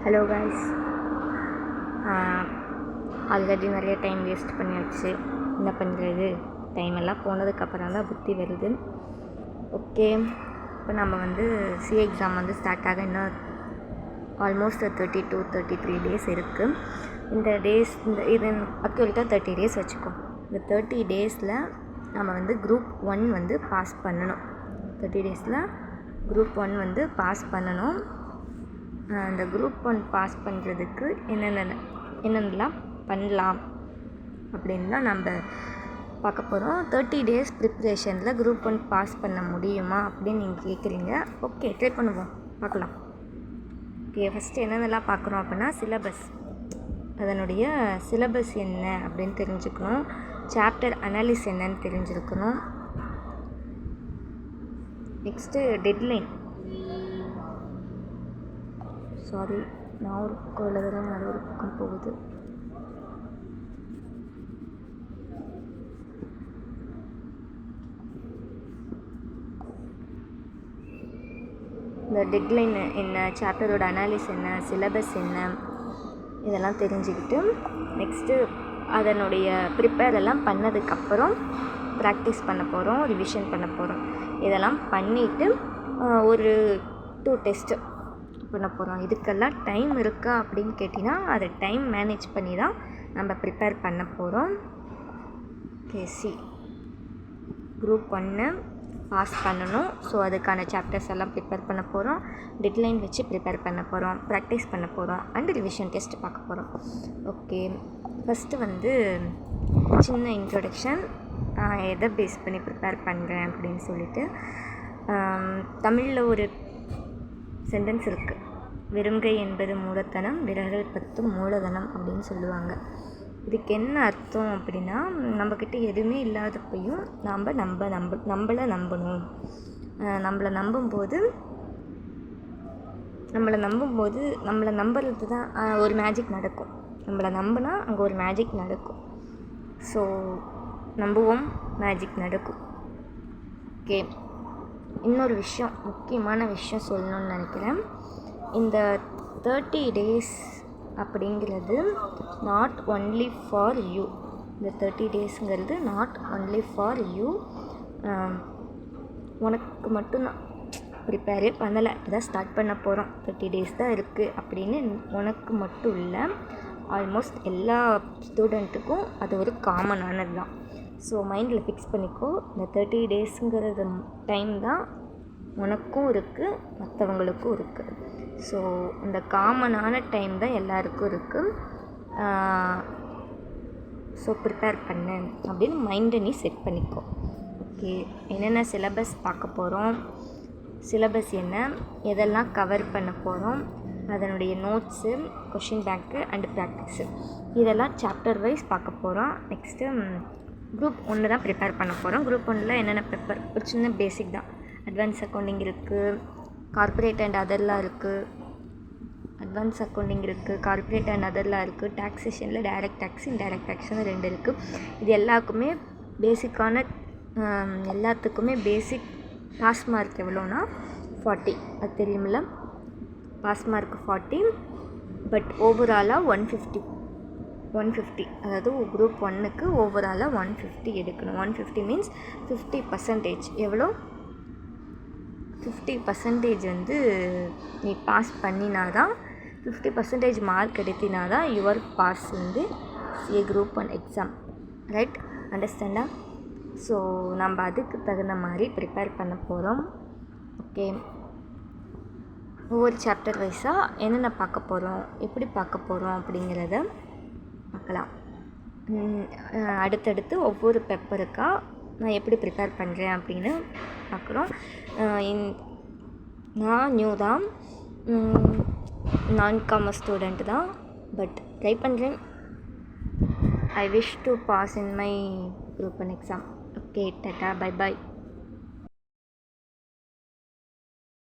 Hello guys, already நிறைய time waste பண்ணியாச்சு. என்ன பண்ணுறது, டைம் எல்லாம் போனதுக்கப்புறம் தான் புத்தி வருது. ஓகே, இப்போ நம்ம சிஏ எக்ஸாம் ஸ்டார்ட் ஆக இன்னும் ஆல்மோஸ்ட் 32-33 டேஸ் இருக்குது. இந்த இது அக்யூரேட்டாக 30 டேஸ் வச்சுக்கோ. இந்த 30 டேஸில் நம்ம குரூப் 1 பாஸ் பண்ணணும். 30 டேஸில் குரூப் 1 பாஸ் பண்ணணும். அந்த குரூப் 1 பாஸ் பண்ணுறதுக்கு என்னென்னலாம் பண்ணலாம் அப்படின்னு தான் நம்ம பார்க்க போகிறோம். 30 டேஸ் ப்ரிப்ரேஷனில் குரூப் 1 பாஸ் பண்ண முடியுமா அப்படின்னு நீங்கள் கேட்குறீங்க. ஓகே, ட்ரை பண்ணுவோம், பார்க்கலாம். ஓகே, ஃபஸ்ட்டு என்னென்னலாம் பார்க்குறோம் அப்படின்னா சிலபஸ். அதனுடைய சிலபஸ் என்ன அப்படின்னு தெரிஞ்சுக்கணும். சாப்டர் அனாலிஸ் என்னன்னு தெரிஞ்சுருக்கணும். Next deadline. சாரி, நான் ஒரு பக்கம் எழுதுகிறேன், அது ஒரு பக்கம் போகுது. இந்த டெட்லைன் என்ன, சாப்டரோட அனாலிஸ் என்ன, சிலபஸ் என்ன, இதெல்லாம் தெரிஞ்சுக்கிட்டு நெக்ஸ்ட்டு அதனுடைய ப்ரிப்பேர் எல்லாம் பண்ணதுக்கப்புறம் ப்ராக்டிஸ் பண்ண போகிறோம், ரிவிஷன் பண்ண போகிறோம். இதெல்லாம் பண்ணிவிட்டு ஒரு 2 டெஸ்ட்டு பண்ண போகிறோம். இதுக்கெல்லாம் டைம் இருக்கா அப்படின்னு கேட்டிங்கன்னா அதை டைம் மேனேஜ் பண்ணி தான் நம்ம ப்ரிப்பேர் பண்ண போகிறோம். கேசி குரூப் 1 பாஸ் பண்ணணும். ஸோ அதுக்கான சாப்டர்ஸ் எல்லாம் ப்ரிப்பேர் பண்ண போகிறோம். டெட்லைன் வச்சு ப்ரிப்பேர் பண்ண போகிறோம், ப்ராக்டிஸ் பண்ண போகிறோம், அண்ட் ரிவிஷன் டெஸ்ட் பார்க்க போகிறோம். ஓகே, ஃபஸ்ட்டு சின்ன இன்ட்ரொடக்ஷன், எதை பேஸ் பண்ணி ப்ரிப்பேர் பண்ணுறேன் அப்படின்னு சொல்லிட்டு. தமிழில் ஒரு சென்டென்ஸ் இருக்குது, வெறுங்கை என்பது மூலத்தனம், விரல்கள் 10 மூலதனம் அப்படின்னு சொல்லுவாங்க. இதுக்கு என்ன அர்த்தம் அப்படின்னா, நம்மக்கிட்ட எதுவுமே இல்லாதப்பையும் நம்மளை நம்பணும். நம்மளை நம்பும்போது நம்மளை நம்புறது தான் ஒரு மேஜிக் நடக்கும். நம்மளை நம்பினா அங்கே ஒரு மேஜிக் நடக்கும். ஸோ நம்புவோம், மேஜிக் நடக்கும். ஓகே, இன்னொரு விஷயம், முக்கியமான விஷயம் சொல்லணும்னு நினைக்கிறேன். இந்த 30 டேஸ் அப்படிங்கிறது நாட் ஒன்லி ஃபார் யூ. இந்த 30 டேஸுங்கிறது நாட் ஒன்லி ஃபார் யூ. உனக்கு மட்டும்தான். ப்ரிப்பேரே பண்ணலை, இதான் ஸ்டார்ட் பண்ண போகிறோம், 30 டேஸ் தான் இருக்குது அப்படின்னு உனக்கு மட்டும் இல்லை, ஆல்மோஸ்ட் எல்லா ஸ்டூடெண்ட்டுக்கும் அது ஒரு காமனானது தான். ஸோ மைண்டில் ஃபிக்ஸ் பண்ணிக்கோ, இந்த 30 டேஸுங்கிறது டைம் தான் உனக்கும் இருக்குது, மற்றவங்களுக்கும் இருக்குது. ஸோ இந்த காமனான டைம் தான் எல்லாருக்கும் இருக்குது. ஸோ ப்ரிப்பேர் பண்ணு அப்படின்னு மைண்டை நீ செட் பண்ணிக்கோ. ஓகே, என்னென்ன சிலபஸ் பார்க்க போகிறோம், சிலபஸ் என்ன, எதெல்லாம் கவர் பண்ண போகிறோம், அதனுடைய notes, question bank and practice, இதெல்லாம் சாப்டர் வைஸ் பார்க்க போகிறோம். நெக்ஸ்ட்டு குரூப் 1 தான் ப்ரிப்பேர் பண்ண போகிறோம். குரூப் 1 என்னென்ன ப்ரிப்பேர், ஒரு சின்ன பேசிக் தான். அட்வான்ஸ் அக்கௌண்டிங் இருக்குது, கார்ப்பரேட் அண்ட் அதர்லாம் இருக்குது. அட்வான்ஸ் அக்கௌண்டிங் இருக்குது, கார்ப்பரேட் அண்ட் அதர்லாம் இருக்குது. டாக்ஸேஷனில் டைரக்ட் டேக்ஸ், இன்டைரக்ட் டேக்ஸ்னு 2 இருக்குது. இது எல்லாத்துக்குமே பேசிக் பாஸ் மார்க் எவ்வளோனா 40. அது தெரியுமில்ல, பாஸ் மார்க் 40. பட் ஓவராலாக 150, அதாவது குரூப் 1க்கு ஓவராலாக 150 எடுக்கணும். 150 மீன்ஸ் 50%. எவ்வளோ? 50% நீ பாஸ் பண்ணினாதான், 50% மார்க் எடுத்தினாதான் your pass CA group 1 exam. Right, அண்டர்ஸ்டாண்டா? ஸோ நம்ம அதுக்கு தகுந்த மாதிரி ப்ரிப்பேர் பண்ண போகிறோம். ஓகே, ஒவ்வொரு சாப்டர் வைஸாக என்னென்ன பார்க்க போகிறோம், எப்படி பார்க்க போகிறோம் அப்படிங்கிறத பார்க்கலாம். அடுத்தடுத்து ஒவ்வொரு பேப்பருக்காக நான் எப்படி ப்ரிப்பேர் பண்ணுறேன் அப்படின்னு பார்க்குறோம். நான் நியூ தான், நான் காமர்ஸ் ஸ்டூடெண்ட் தான், பட் ட்ரை பண்ணுறேன். I wish to pass in my group 1 exam. Okay, tata, bye bye.